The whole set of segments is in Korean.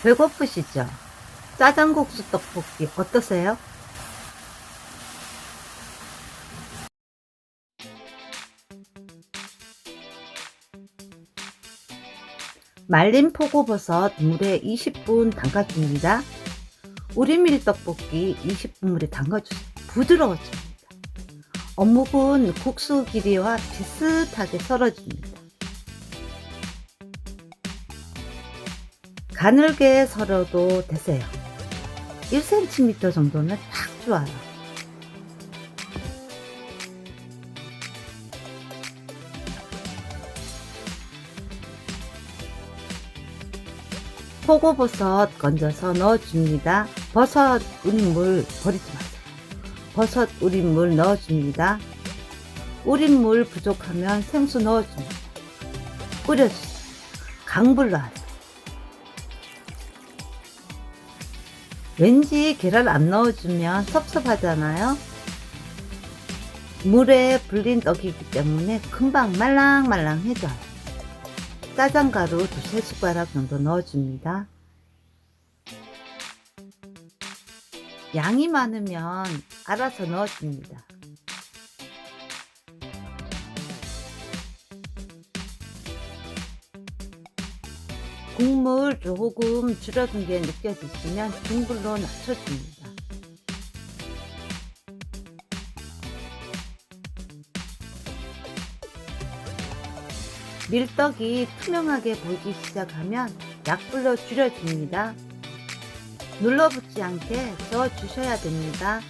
배고프시죠? 짜장국수 떡볶이 어떠세요? 말린 표고버섯 물에 20분 담가줍니다. 우리밀 떡볶이 20분 물에 담가주세요. 부드러워집니다. 어묵은 국수 길이와 비슷하게 썰어줍니다. 가늘게 썰어도 되세요. 1cm 정도면 딱 좋아요. 표고버섯 건져서 넣어줍니다. 버섯 우린 물 버리지 마세요. 버섯 우린 물 넣어줍니다. 우린 물 부족하면 생수 넣어줍니다. 끓여주세요. 강불로 하세요. 왠지 계란 안 넣어주면 섭섭하잖아요. 물에 불린 떡이기 때문에 금방 말랑말랑해져요. 짜장가루 2-3숟가락 정도 넣어줍니다. 양이 많으면 알아서 넣어줍니다. 국물 조금 줄어든 게 느껴지시면 중불로 낮춰줍니다. 밀떡이 투명하게 보이기 시작하면 약불로 줄여줍니다. 눌러붙지 않게 저어주셔야 됩니다.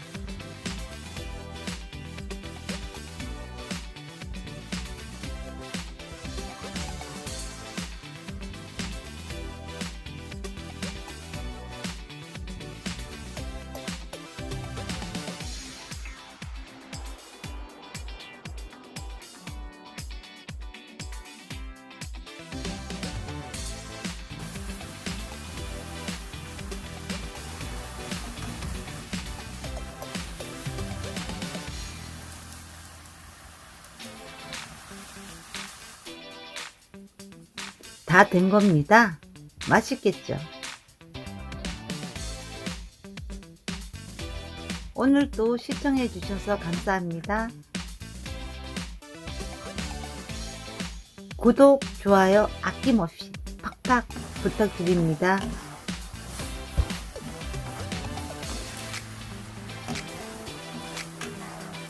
다 된 겁니다. 맛있겠죠? 오늘도 시청해 주셔서 감사합니다. 구독, 좋아요 아낌없이 팍팍 부탁드립니다.